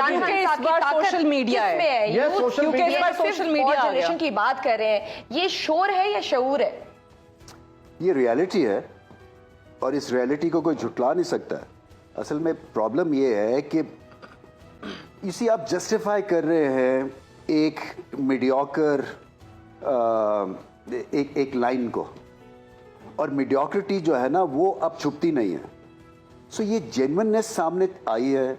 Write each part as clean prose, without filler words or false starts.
عمران خان صاحب کی طاقت سوشل میڈیا کس میں ہے؟ یہ سوشل کیونکہ میڈیا اس پر سوشل میڈیا جنریشن کی بات کر رہے ہیں، یہ شور ہے یا شعور ہے؟ یہ ریالٹی ہے اور اس ریالٹی کو کوئی جھٹلا نہیں سکتا ہے. اصل میں پرابلم یہ ہے کہ اسی آپ جسٹیفائی کر رہے ہیں ایک میڈیوکر ایک لائن کو, اور میڈیوکرٹی جو ہے نا وہ اب چھپتی نہیں ہے. سو یہ جینوننس سامنے آئی ہے.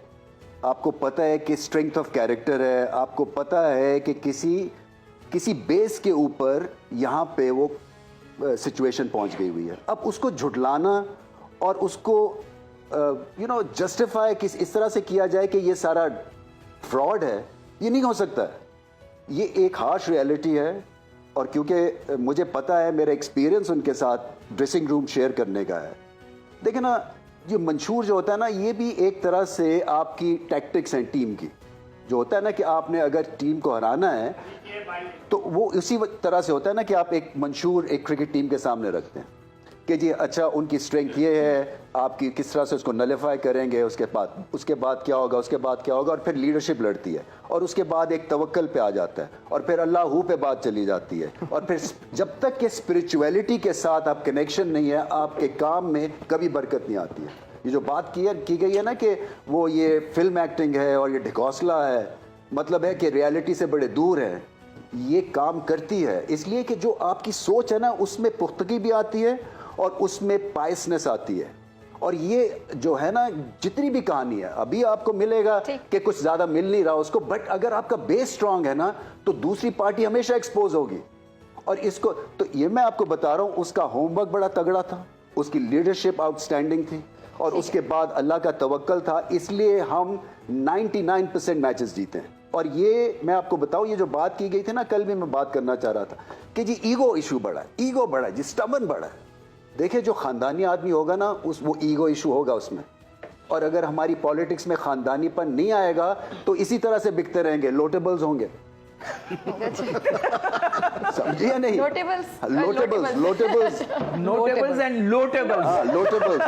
آپ کو پتہ ہے کہ اسٹرینتھ آف کیریکٹر ہے, آپ کو پتہ ہے کہ کسی بیس کے اوپر یہاں پہ وہ سچویشن پہنچ گئی ہوئی ہے. اب اس کو جھٹلانا اور اس کو جسٹیفائی اس طرح سے کیا جائے کہ یہ سارا فراڈ ہے, یہ نہیں ہو سکتا. یہ ایک ہارش ریالٹی ہے. اور کیونکہ مجھے پتہ ہے, میرا ایکسپیرینس ان کے ساتھ ڈریسنگ روم شیئر کرنے کا ہے. دیکھیں نا, یہ منشور جو ہوتا ہے نا, یہ بھی ایک طرح سے آپ کی ٹیکٹکس ہیں ٹیم کی. جو ہوتا ہے نا کہ آپ نے اگر ٹیم کو ہرانا ہے تو وہ اسی طرح سے ہوتا ہے نا کہ آپ ایک منشور ایک کرکٹ ٹیم کے سامنے رکھتے ہیں کہ جی اچھا ان کی اسٹرینتھ یہ ہے, آپ کی کس طرح سے اس کو نلیفائی کریں گے, اس کے بعد کیا ہوگا, اس کے بعد کیا ہوگا, اور پھر لیڈرشپ لڑتی ہے, اور اس کے بعد ایک توکل پہ آ جاتا ہے, اور پھر اللہ ہو پہ بات چلی جاتی ہے. اور پھر جب تک کہ اسپرچویلٹی کے ساتھ آپ کنیکشن نہیں ہے, آپ کے کام میں کبھی برکت نہیں آتی ہے. یہ جو بات کی گئی ہے نا کہ وہ یہ فلم ایکٹنگ ہے اور یہ ڈھکوسلا ہے, مطلب ہے کہ ریالٹی سے بڑے دور ہے. یہ کام کرتی ہے اس لیے کہ جو آپ کی سوچ ہے نا اس میں پختگی بھی آتی ہے اور اس میں پائسنس آتی ہے. اور یہ جو ہے نا جتنی بھی کہانی ہے, ابھی آپ کو ملے گا کہ کچھ زیادہ مل نہیں رہا اس کو, بٹ اگر آپ کا بیس سٹرونگ ہے نا تو دوسری پارٹی ہمیشہ ایکسپوز ہوگی. اور اس کو تو یہ میں آپ کو بتا رہا ہوں, اس کا ہوم ورک بڑا تگڑا تھا, اس کی لیڈرشپ آؤٹ اسٹینڈنگ تھی, اور اس کے بعد اللہ کا توکل تھا. اس لیے ہم 99% میچز جیتے ہیں. اور یہ میں آپ کو بتاؤں, یہ جو بات کی گئی تھی نا, کل بھی میں بات کرنا چاہ رہا تھا کہ جی ایگو ایشو بڑا ہے, ایگو بڑا ہے, جی اسٹبن بڑا ہے. دیکھیں جو خاندانی آدمی ہوگا نا وہ ایگو ایشو ہوگا اس میں. اور اگر ہماری پالیٹکس میں خاندانی پن نہیں آئے گا تو اسی طرح سے بکتے رہیں گے, لوٹیبلز ہوں گے. سمجھیے نہیں, لوٹیبلز نوٹیبلز اینڈ لوٹیبلز. لوٹیبلز